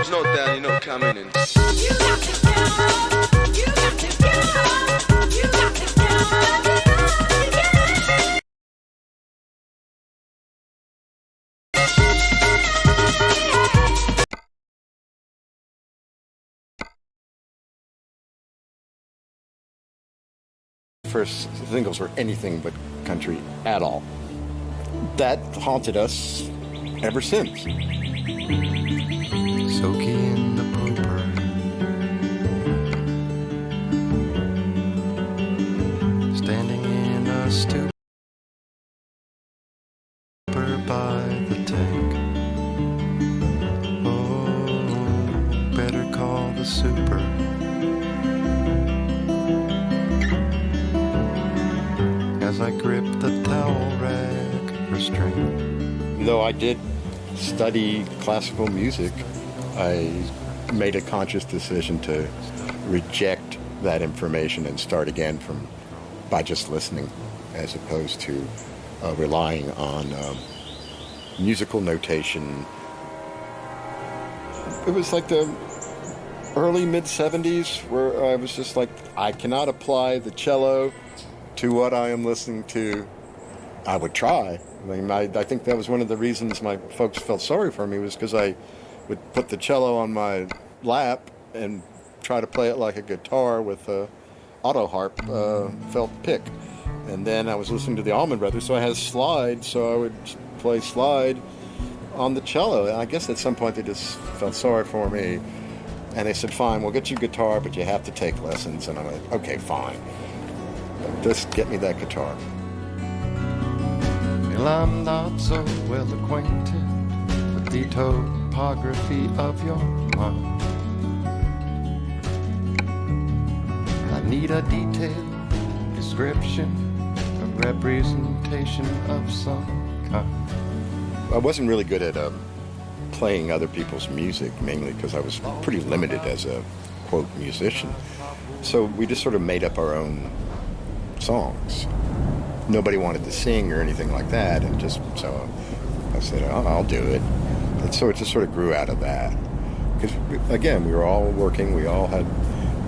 There's no doubt, you know, coming in. First singles were anything but country at all. That haunted us ever since. Soaking in the pooper, standing in a stupor by the tank. Oh, better call the super. As I grip the towel rack for strength. Though I did study classical music, I made a conscious decision to reject that information and start again by just listening, as opposed to relying on musical notation. It was like the early mid-70s where I was just like, I cannot apply the cello to what I am listening to. I would try. I mean, I think that was one of the reasons my folks felt sorry for me, was because I would put the cello on my lap and try to play it like a guitar with a auto harp felt pick. And then I was listening to the Allman Brothers, so I had a slide, so I would play slide on the cello. And I guess at some point they just felt sorry for me, and they said, fine, we'll get you a guitar, but you have to take lessons. And I'm like, okay, fine. Just get me that guitar. Well, I'm not so well acquainted with the topography of your mind. I need a detailed description, a representation of some kind. I wasn't really good at playing other people's music, mainly because I was pretty limited as a, quote, musician. So we just sort of made up our own songs. Nobody wanted to sing or anything like that, and just so I said, I'll do it. And so it just sort of grew out of that. Because again, we were all working, we all had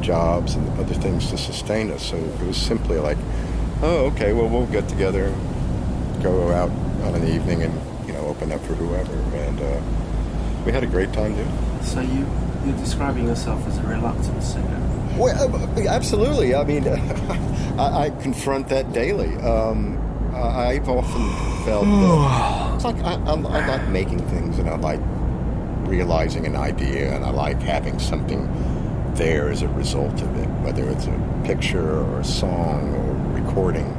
jobs and other things to sustain us. So it was simply like, oh, okay, well, we'll get together, go out on an evening, and open up for whoever. And we had a great time doing it. So you're describing yourself as a reluctant singer. Well, absolutely. I mean, I confront that daily. I've often felt that it's like I like making things, and I like realizing an idea, and I like having something there as a result of it, whether it's a picture or a song or recording.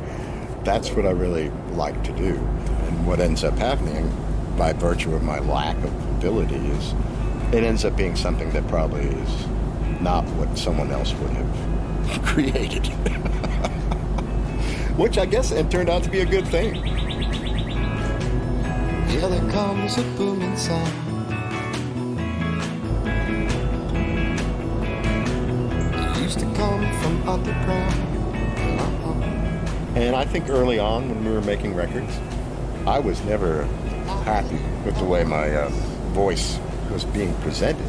That's what I really like to do. And what ends up happening, by virtue of my lack of ability, is it ends up being something that probably is not what someone else would have created. Which I guess it turned out to be a good thing. Yeah, there comes a booming sound. It used to come from underground. And I think early on when we were making records, I was never happy with the way my voice was being presented,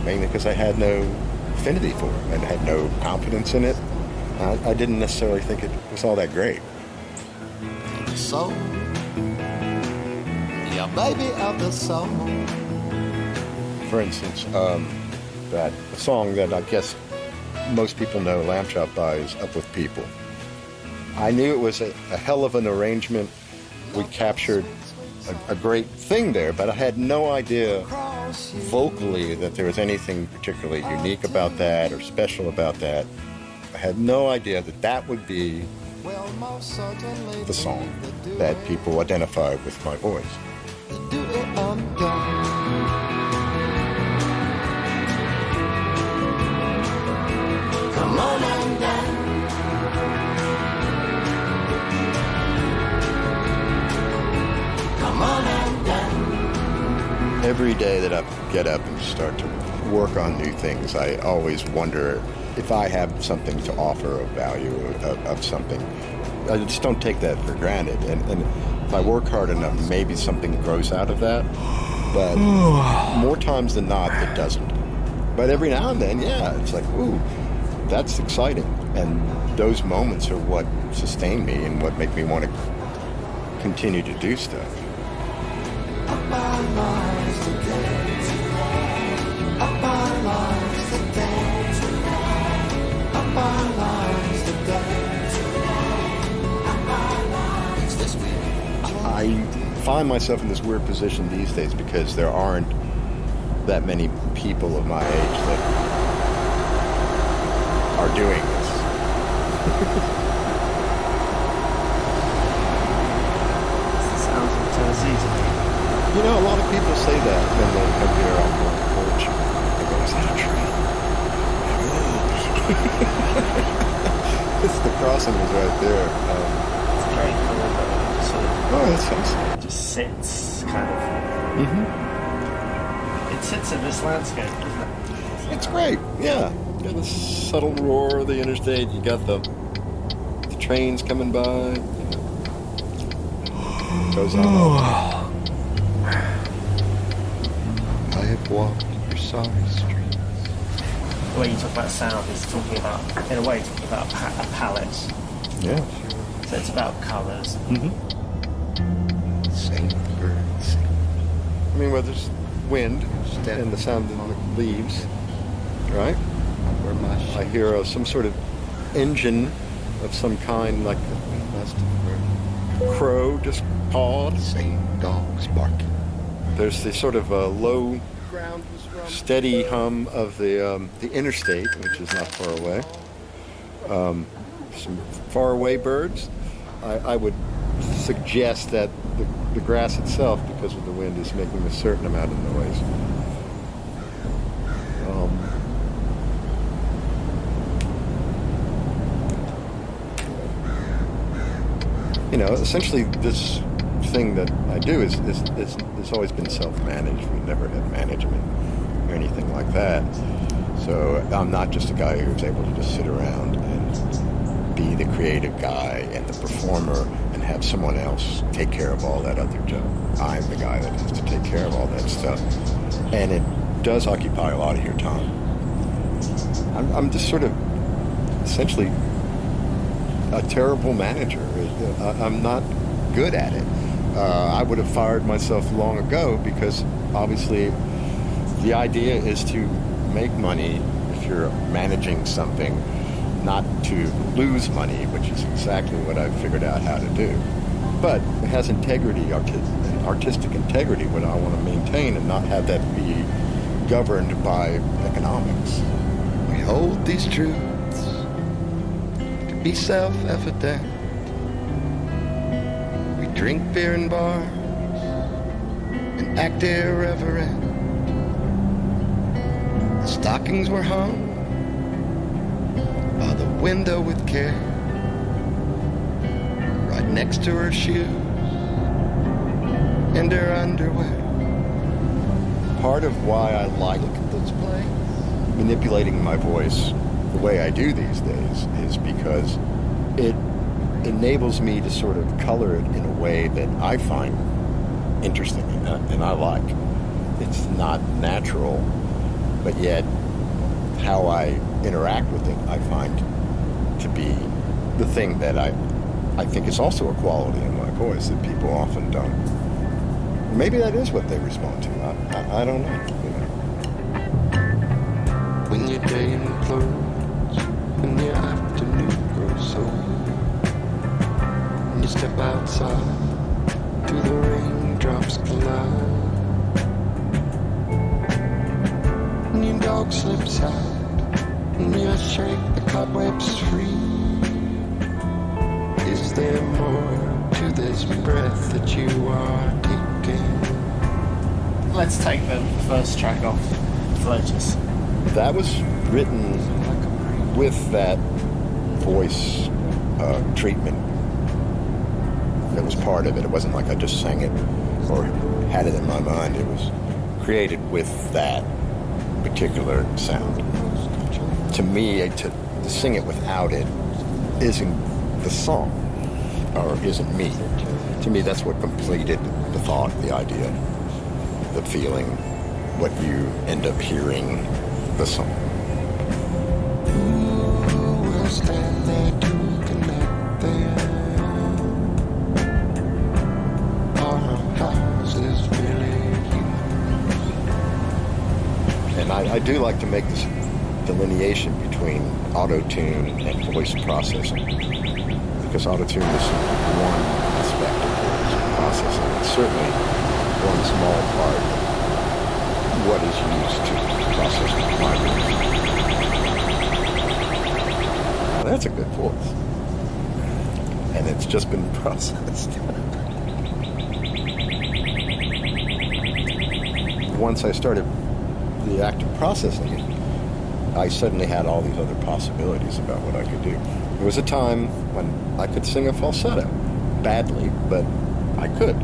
mainly because I had no affinity for it and had no confidence in it. I didn't necessarily think it was all that great. The soul, yeah, baby of the soul. For instance, that song that I guess most people know Lamb Chop by is Up With People. I knew it was a hell of an arrangement. We captured a great thing there, but I had no idea vocally that there was anything particularly unique about that or special about that. I had no idea that that would be the song that people identified with my voice. Come on and dance. Come on and dance. Every day that I get up and start to work on new things, I always wonder if I have something to offer of value of something. I just don't take that for granted. And if I work hard enough, maybe something grows out of that. But more times than not, it doesn't. But every now and then, yeah, it's like, ooh, that's exciting. And those moments are what sustain me and what make me want to continue to do stuff. I find myself in this weird position these days because there aren't that many people of my age that are doing this. It's the sounds of Tennessee to me. You know, a lot of people say that when they come here on the porch. They go, is that a train? It's the crossing is right there. It's very cool, but it sort of Oh, that's awesome. just sits kind of. It sits in this landscape, doesn't it? It's great, yeah. You got the subtle roar of the interstate. You got the trains coming by. Goes on. I have walked your sorry streets. The way you talk about sound is talking about, in a way, talking about a palette. Yeah. So it's about colours. Same birds sing. I mean, well, there's wind and the sound of the leaves, right? Where my I hear some sort of engine of some kind, like must have heard. crow just pawed. Same dogs barking. There's the sort of low, steady hum of the interstate, which is not far away. Some faraway birds. I would suggest that the grass itself, because of the wind, is making a certain amount of noise. You know, essentially, this thing that I do is it's always been self-managed. We never had management or anything like that. So I'm not just a guy who's able to just sit around and be the creative guy and the performer and have someone else take care of all that other stuff. I'm the guy that has to take care of all that stuff. And it does occupy a lot of your time. I'm just sort of essentially a terrible manager. I'm not good at it. I would have fired myself long ago because obviously the idea is to make money if you're managing something, not to lose money, which is exactly what I've figured out how to do. But it has integrity, artistic integrity, what I want to maintain and not have that be governed by economics. We hold these truths to be self-evident. We drink beer in bars and act irreverent. The stockings were hung by the window with care, right next to her shoes and her underwear. Part of why I like manipulating my voice the way I do these days is because it enables me to sort of color it in a way that I find interesting and I like. It's not natural, but yet how I interact with it I find to be the thing that I think is also a quality in my voice that people often don't. Maybe that is what they respond to. I don't know. You know. When your day implodes, when your afternoon grows old, and you step outside till the raindrops collide, and your dog slips out, and you shake the cobwebs free. Is there more to this breath that you are taking? Let's take the first track off, Floaters. That was written with that voice treatment. That was part of it. It wasn't like I just sang it or had it in my mind. It was created with that particular sound. To me, to sing it without it isn't the song, or isn't me. To me, that's what completed the thought, the idea, the feeling, what you end up hearing. the song. Who will stand there to connect them? Are our houses really human? And I do like to make this delineation between auto-tune and voice processing, because auto-tune is one aspect of voice processing. It's certainly one small part of what is used to process my voice. Now, that's a good voice. And it's just been processed. Once I started the act of processing it, I suddenly had all these other possibilities about what I could do. There was a time when I could sing a falsetto, badly, but I could.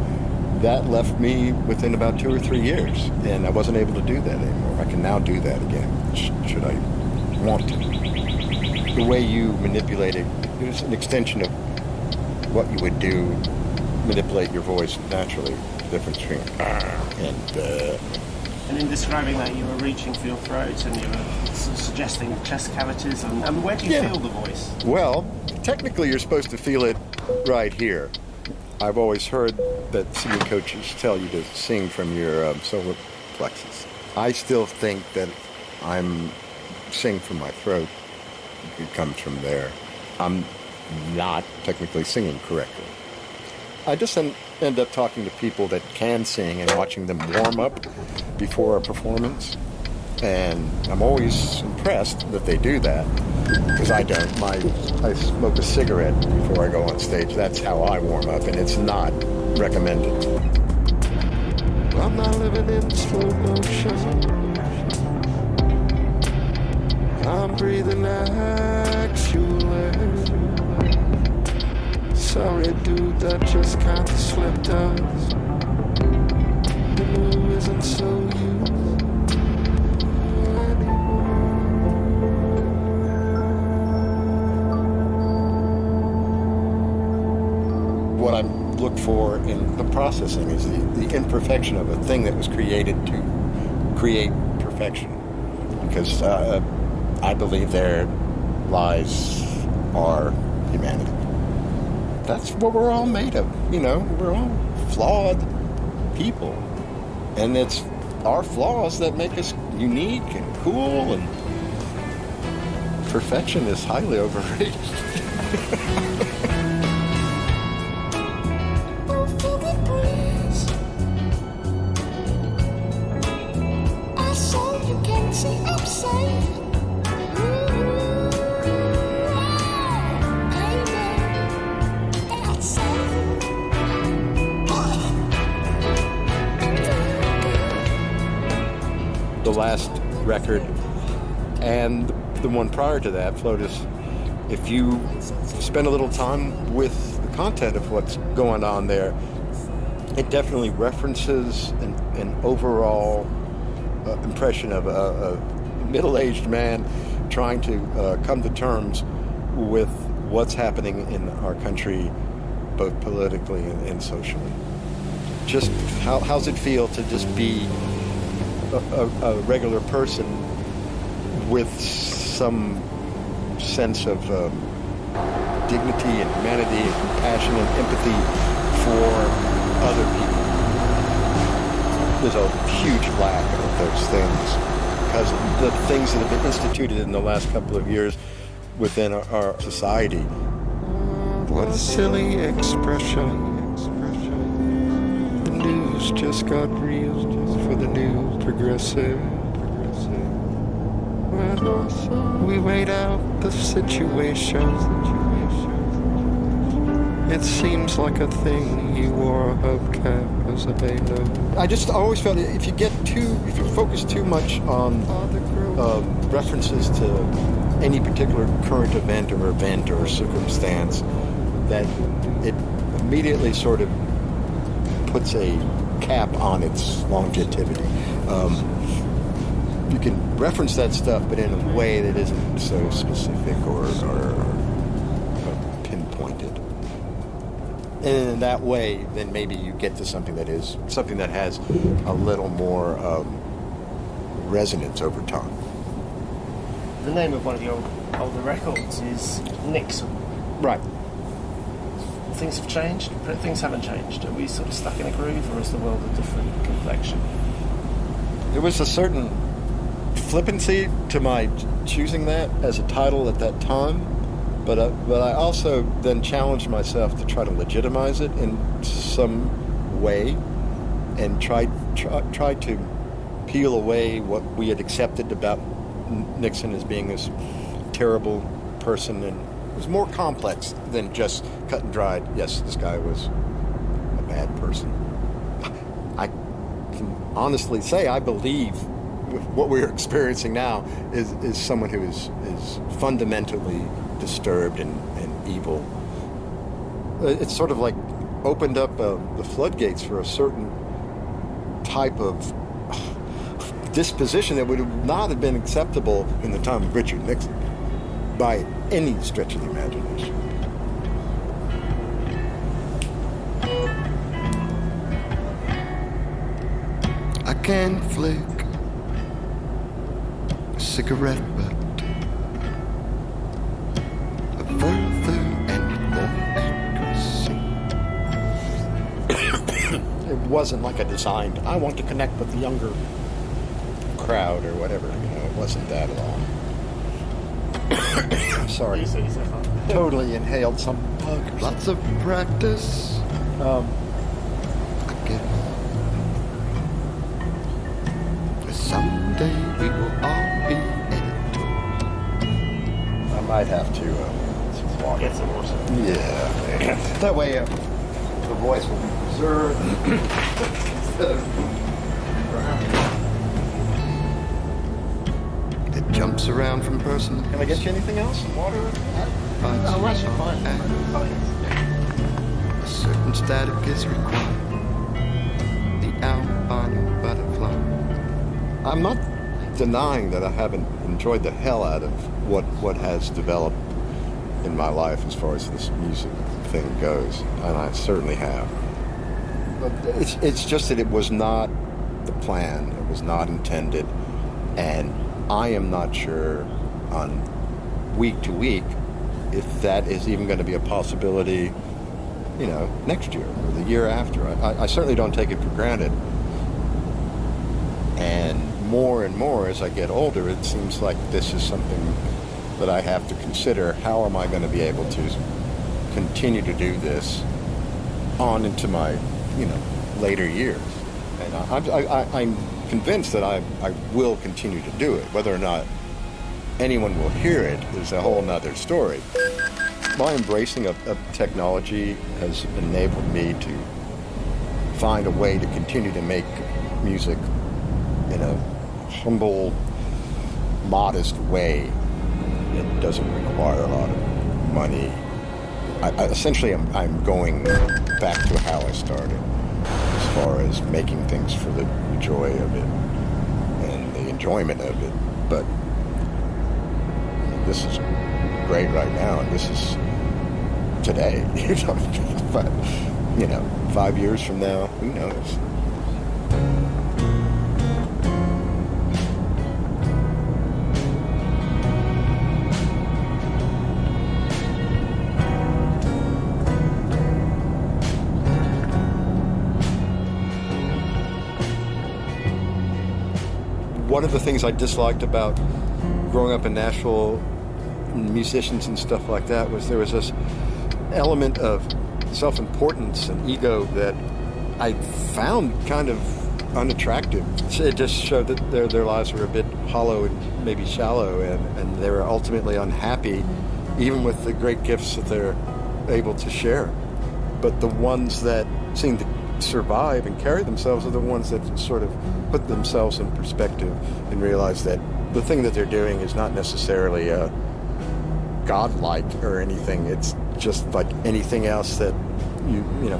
That left me within about 2 or 3 years, and I wasn't able to do that anymore. I can now do that again, should I want to. The way you manipulate it is an extension of what you would do, manipulate your voice naturally. The difference between and And in describing that, you were reaching for your throat and you were suggesting chest cavities. And where do you feel the voice? Well, technically you're supposed to feel it right here. I've always heard that singing coaches tell you to sing from your solar plexus. I still think that I'm singing from my throat. It comes from there. I'm not technically singing correctly. I just end up talking to people that can sing and watching them warm up before a performance. And I'm always impressed that they do that, because I don't. I smoke a cigarette before I go on stage. That's how I warm up, and it's not recommended. I'm not living in slow motion. I'm breathing actually. Sorry, dude, that just kinda slipped us. The move isn't so you anymore. What I look for in the processing is the imperfection of a thing that was created to create perfection. Because I believe there lies our humanity. That's what we're all made of, we're all flawed people. And it's our flaws that make us unique and cool, and perfection is highly overrated. The last record and the one prior to that, Flotus, if you spend a little time with the content of what's going on there, it definitely references an overall impression of a middle-aged man trying to come to terms with what's happening in our country, both politically and socially. Just how's it feel to just be a regular person with some sense of dignity and humanity and compassion and empathy for other people. There's a huge lack of those things, because the things that have been instituted in the last couple of years within our society. What a silly expression. The news just got real for the new progressive. Well, we weighed out the situation. It seems like a thing you wore a hubcap as a halo. I just always felt if you focus too much on references to any particular current event or circumstance, that it immediately sort of puts a cap on its longevity. You can reference that stuff, but in a way that isn't so specific or pinpointed. And in that way, then maybe you get to something that has a little more resonance over time. the name of one of your older records is Nixon. Right. Things have changed, but things haven't changed. Are we sort of stuck in a groove, or is the world a different complexion? There was a certain flippancy to my choosing that as a title at that time, but I also then challenged myself to try to legitimize it in some way, and try to peel away what we had accepted about Nixon as being this terrible person, and it was more complex than just cut and dried. Yes, this guy was a bad person. I can honestly say I believe what we're experiencing now is someone who is fundamentally disturbed and evil. It's sort of like opened up the floodgates for a certain type of disposition that would not have been acceptable in the time of Richard Nixon by any stretch of the imagination. I can flick a cigarette butt further and more accuracy. It wasn't like I designed, I want to connect with the younger crowd or whatever. It wasn't that at all. Sorry. Totally inhaled some bug. Lots of practice. I guess. Someday we will all be in it. I might have to walk. Get some water. Yeah. That way the voice will be preserved. Instead of It jumps around from person to Can I get you anything else? Water? I'm actually fine. A certain static is required. The albino butterfly. I'm not denying that I haven't enjoyed the hell out of what has developed in my life as far as this music thing goes, and I certainly have. But it's just that it was not the plan. It was not intended, and I am not sure on week to week if that is even going to be a possibility, next year or the year after. I certainly don't take it for granted. And more as I get older, it seems like this is something that I have to consider. How am I going to be able to continue to do this on into my, later years? And I'm convinced that I will continue to do it. Whether or not anyone will hear it is a whole nother story. My embracing of technology has enabled me to find a way to continue to make music in a humble, modest way that doesn't require a lot of money. Essentially, I'm going back to how I started as far as making things for the joy of it and the enjoyment of it. But this is great right now, and this is today. But 5 years from now, who knows? One of the things I disliked about growing up in Nashville, musicians and stuff like that, was there was this element of self-importance and ego that I found kind of unattractive. It just showed that their lives were a bit hollow and maybe shallow, and they were ultimately unhappy, even with the great gifts that they're able to share. But the ones that seem to survive and carry themselves are the ones that sort of put themselves in perspective and realize that the thing that they're doing is not necessarily godlike or anything. It's just like anything else that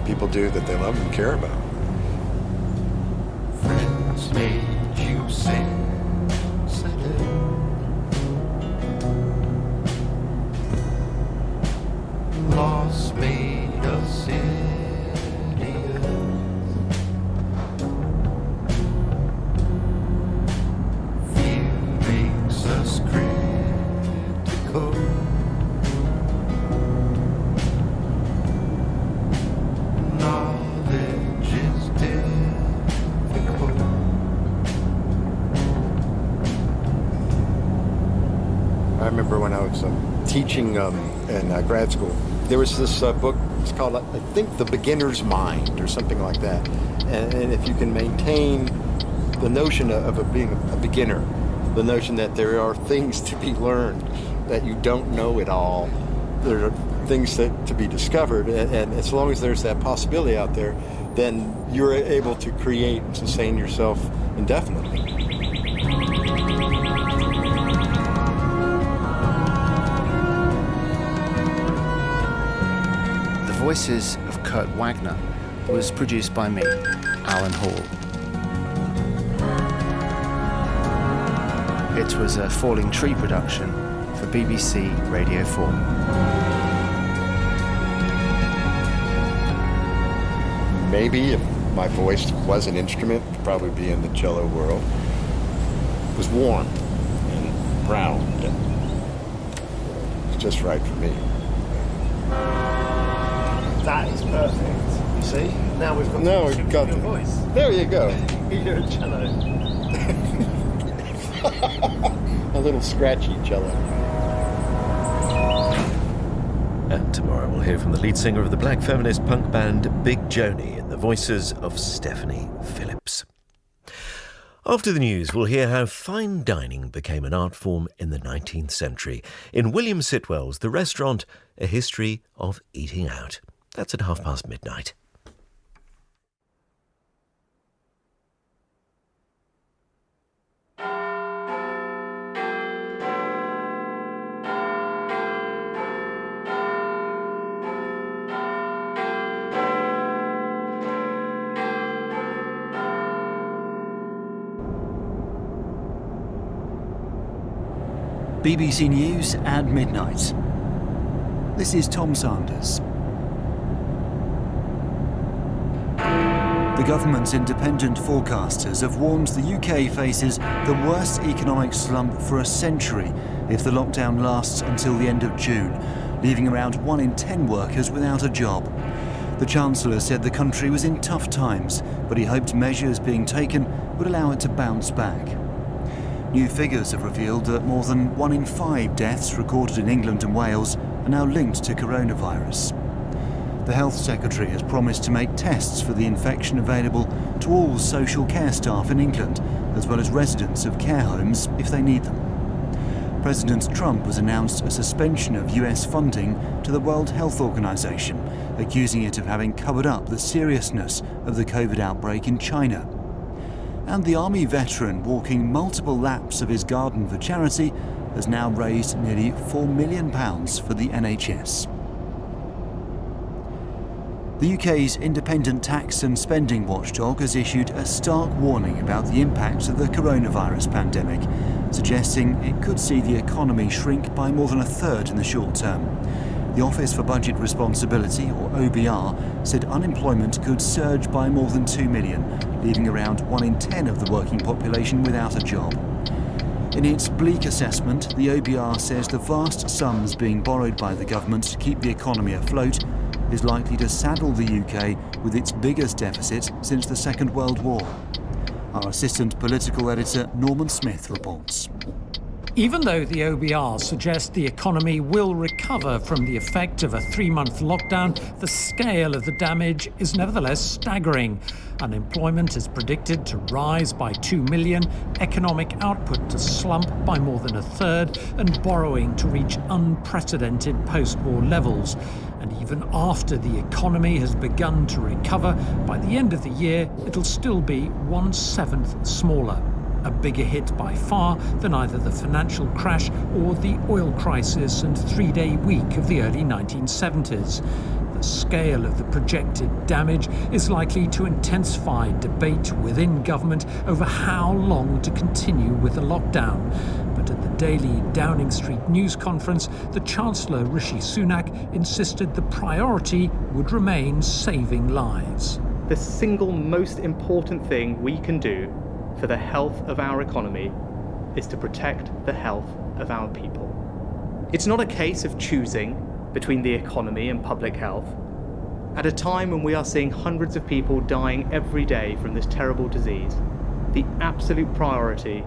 people do that they love and care about. Friends made you sensitive. Loss made us idiots. Fear makes us critical. difficult. Knowledge is difficult. I remember when I was teaching in grad school, there was this book, it's called, I think, The Beginner's Mind, or something like that. And if you can maintain the notion of being a beginner, the notion that there are things to be learned, that you don't know it all, there are things to be discovered, and as long as there's that possibility out there, then you're able to create and sustain yourself indefinitely. The Voices of Kurt Wagner was produced by me, Alan Hall. It was a Falling Tree production for BBC Radio 4. Maybe if my voice was an instrument, it'd probably be in the cello world. It was warm and round, and it's just right for me. That is perfect. You see? Now we've got your voice. There you go. You're a cello. A little scratchy cello. And tomorrow we'll hear from the lead singer of the black feminist punk band Big Joni in the voices of Stephanie Phillips. After the news, we'll hear how fine dining became an art form in the 19th century. In William Sitwell's The Restaurant, A History of Eating Out. That's at midnight. BBC News at midnight. This is Tom Sanders. The government's independent forecasters have warned the UK faces the worst economic slump for a century if the lockdown lasts until the end of June, leaving around 1 in 10 workers without a job. The Chancellor said the country was in tough times, but he hoped measures being taken would allow it to bounce back. New figures have revealed that more than 1 in 5 deaths recorded in England and Wales are now linked to coronavirus. The Health Secretary has promised to make tests for the infection available to all social care staff in England, as well as residents of care homes if they need them. President Trump has announced a suspension of US funding to the World Health Organization, accusing it of having covered up the seriousness of the COVID outbreak in China. And the Army veteran walking multiple laps of his garden for charity has now raised nearly £4 million for the NHS. The UK's independent tax and spending watchdog has issued a stark warning about the impacts of the coronavirus pandemic, suggesting it could see the economy shrink by more than a third in the short term. The Office for Budget Responsibility, or OBR, said unemployment could surge by more than 2 million, leaving around 1 in 10 of the working population without a job. In its bleak assessment, the OBR says the vast sums being borrowed by the government to keep the economy afloat is likely to saddle the UK with its biggest deficit since the Second World War. Our assistant political editor Norman Smith reports. Even though the OBR suggests the economy will recover from the effect of a 3-month lockdown, the scale of the damage is nevertheless staggering. Unemployment is predicted to rise by 2 million, economic output to slump by more than a third, and borrowing to reach unprecedented post-war levels. And even after the economy has begun to recover, by the end of the year, it'll still be 1/7 smaller. A bigger hit by far than either the financial crash or the oil crisis and 3-day week of the early 1970s. The scale of the projected damage is likely to intensify debate within government over how long to continue with the lockdown. But at the daily Downing Street news conference, the Chancellor Rishi Sunak insisted the priority would remain saving lives. The single most important thing we can do for the health of our economy is to protect the health of our people. It's not a case of choosing between the economy and public health. At a time when we are seeing hundreds of people dying every day from this terrible disease, the absolute priority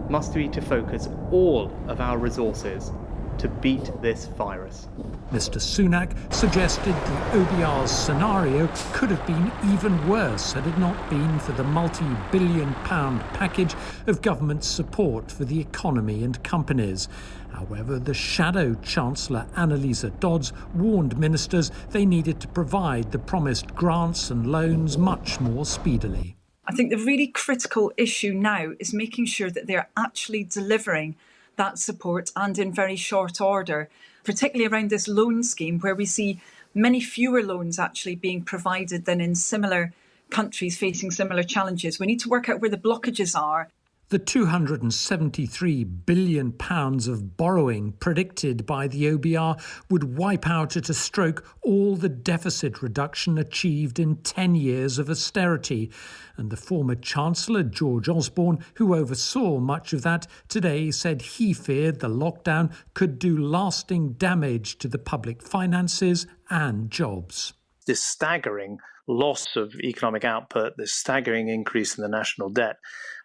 must be to focus all of our resources to beat this virus. Mr. Sunak suggested the OBR's scenario could have been even worse had it not been for the multi-billion-pound package of government support for the economy and companies. However, the shadow Chancellor Annalisa Dodds warned ministers they needed to provide the promised grants and loans much more speedily. I think the really critical issue now is making sure that they're actually delivering that support and in very short order, particularly around this loan scheme where we see many fewer loans actually being provided than in similar countries facing similar challenges. We need to work out where the blockages are. The £273 billion of borrowing predicted by the OBR would wipe out at a stroke all the deficit reduction achieved in 10 years of austerity. And the former Chancellor, George Osborne, who oversaw much of that, today said he feared the lockdown could do lasting damage to the public finances and jobs. This staggering loss of economic output, this staggering increase in the national debt.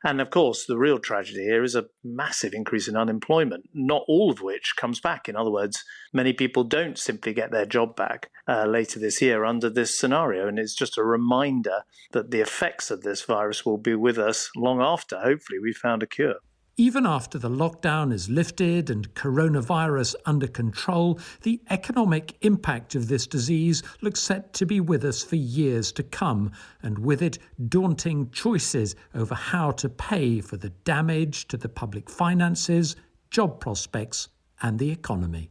And of course, the real tragedy here is a massive increase in unemployment, not all of which comes back. In other words, many people don't simply get their job back later this year under this scenario. And it's just a reminder that the effects of this virus will be with us long after, hopefully, we've found a cure. Even after the lockdown is lifted and coronavirus under control, the economic impact of this disease looks set to be with us for years to come, and with it, daunting choices over how to pay for the damage to the public finances, job prospects and the economy.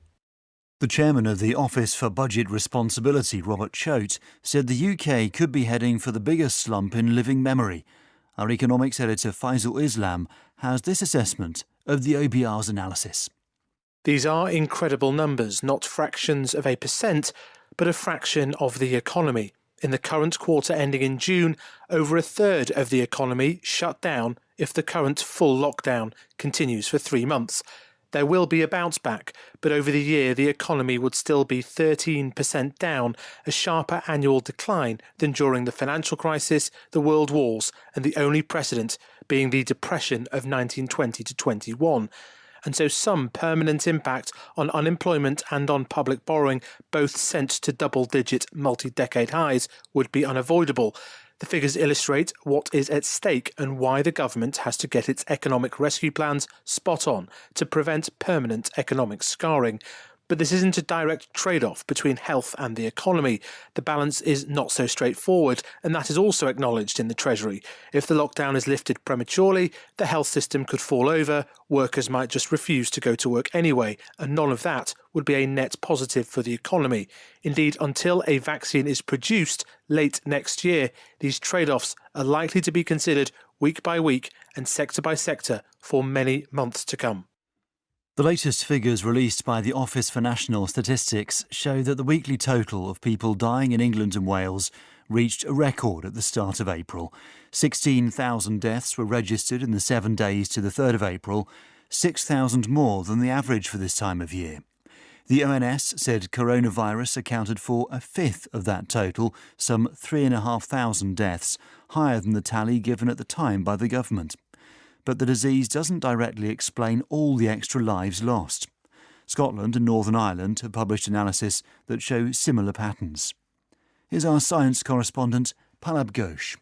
The chairman of the Office for Budget Responsibility, Robert Choate, said the UK could be heading for the biggest slump in living memory. Our economics editor Faisal Islam has this assessment of the OBR's analysis. These are incredible numbers, not fractions of a percent, but a fraction of the economy. In the current quarter ending in June, over a third of the economy shut down if the current full lockdown continues for 3 months. There will be a bounce back, but over the year the economy would still be 13% down, a sharper annual decline than during the financial crisis, the world wars, and the only precedent being the Depression of 1920 to 21. And so some permanent impact on unemployment and on public borrowing, both sent to double-digit multi-decade highs, would be unavoidable. The figures illustrate what is at stake and why the government has to get its economic rescue plans spot on to prevent permanent economic scarring. But this isn't a direct trade-off between health and the economy. The balance is not so straightforward, and that is also acknowledged in the Treasury. If the lockdown is lifted prematurely, the health system could fall over, workers might just refuse to go to work anyway, and none of that would be a net positive for the economy. Indeed, until a vaccine is produced late next year, these trade-offs are likely to be considered week by week and sector by sector for many months to come. The latest figures released by the Office for National Statistics show that the weekly total of people dying in England and Wales reached a record at the start of April. 16,000 deaths were registered in the 7 days to the 3rd of April, 6,000 more than the average for this time of year. The ONS said coronavirus accounted for a fifth of that total, some 3,500 deaths, higher than the tally given at the time by the government. But the disease doesn't directly explain all the extra lives lost. Scotland and Northern Ireland have published analysis that show similar patterns. Here's our science correspondent, Palab Ghosh.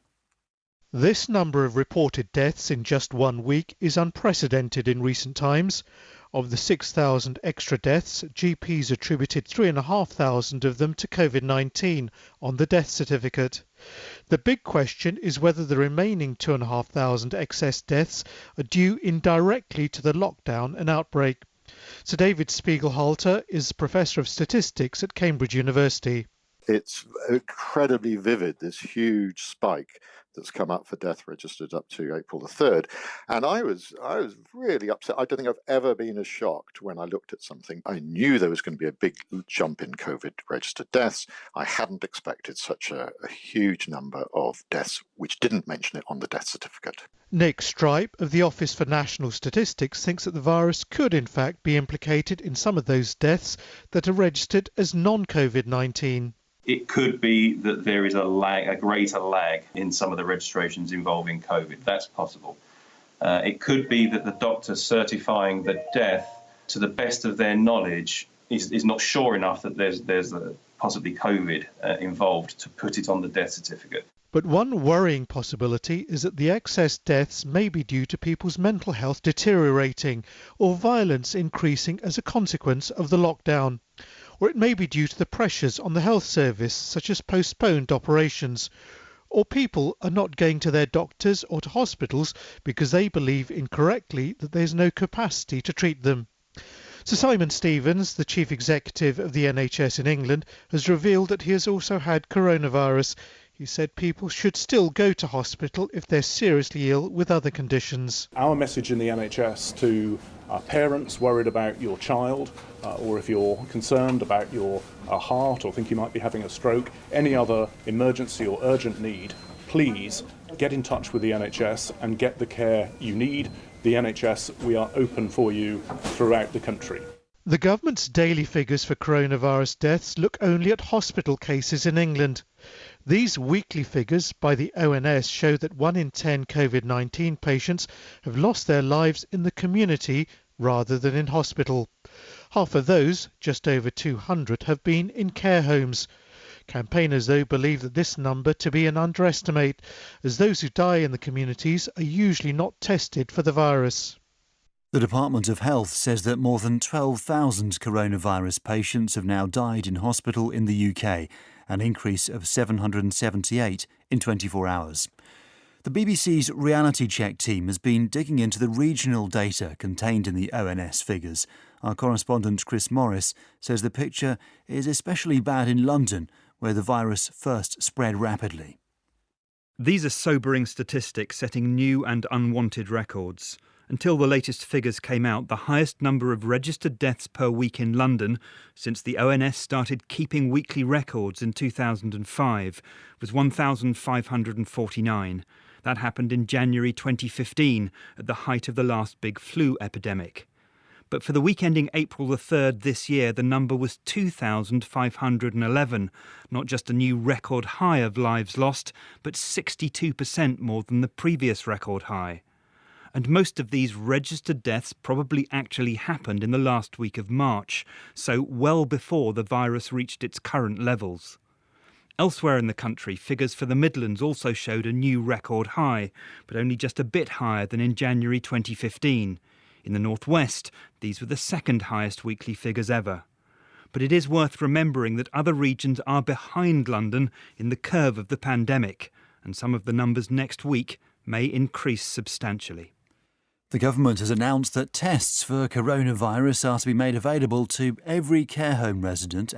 This number of reported deaths in just 1 week is unprecedented in recent times. Of the 6,000 extra deaths, GPs attributed 3,500 of them to COVID-19 on the death certificate. The big question is whether the remaining 2,500 excess deaths are due indirectly to the lockdown and outbreak. Sir David Spiegelhalter is Professor of Statistics at Cambridge University. It's incredibly vivid, this huge spike that's come up for death registered up to April the 3rd. And I was really upset. I don't think I've ever been as shocked when I looked at something. I knew there was going to be a big jump in COVID registered deaths. I hadn't expected such a huge number of deaths, which didn't mention it on the death certificate. Nick Stripe of the Office for National Statistics thinks that the virus could in fact be implicated in some of those deaths that are registered as non-COVID-19. It could be that there is a greater lag in some of the registrations involving COVID. That's possible. It could be that the doctor certifying the death, to the best of their knowledge, is not sure enough that there's possibly COVID involved to put it on the death certificate. But one worrying possibility is that the excess deaths may be due to people's mental health deteriorating or violence increasing as a consequence of the lockdown. Or it may be due to the pressures on the health service, such as postponed operations. Or people are not going to their doctors or to hospitals because they believe incorrectly that there's no capacity to treat them. Sir Simon Stevens, the chief executive of the NHS in England, has revealed that he has also had coronavirus. He said people should still go to hospital if they're seriously ill with other conditions. Our message in the NHS to parents worried about your child, or if you're concerned about your heart or think you might be having a stroke, any other emergency or urgent need, please get in touch with the NHS and get the care you need. The NHS, we are open for you throughout the country. The government's daily figures for coronavirus deaths look only at hospital cases in England. These weekly figures by the ONS show that 1 in 10 COVID-19 patients have lost their lives in the community rather than in hospital. Half of those, just over 200, have been in care homes. Campaigners, though, believe that this number to be an underestimate, as those who die in the communities are usually not tested for the virus. The Department of Health says that more than 12,000 coronavirus patients have now died in hospital in the UK, an increase of 778 in 24 hours. The BBC's Reality Check team has been digging into the regional data contained in the ONS figures. Our correspondent Chris Morris says the picture is especially bad in London, where the virus first spread rapidly. These are sobering statistics setting new and unwanted records. Until the latest figures came out, the highest number of registered deaths per week in London since the ONS started keeping weekly records in 2005 was 1,549. That happened in January 2015, at the height of the last big flu epidemic. But for the week ending April the 3rd this year, the number was 2,511, not just a new record high of lives lost, but 62% more than the previous record high. And most of these registered deaths probably actually happened in the last week of March, so well before the virus reached its current levels. Elsewhere in the country, figures for the Midlands also showed a new record high, but only just a bit higher than in January 2015. In the northwest, these were the second highest weekly figures ever. But it is worth remembering that other regions are behind London in the curve of the pandemic, and some of the numbers next week may increase substantially. The government has announced that tests for coronavirus are to be made available to every care home resident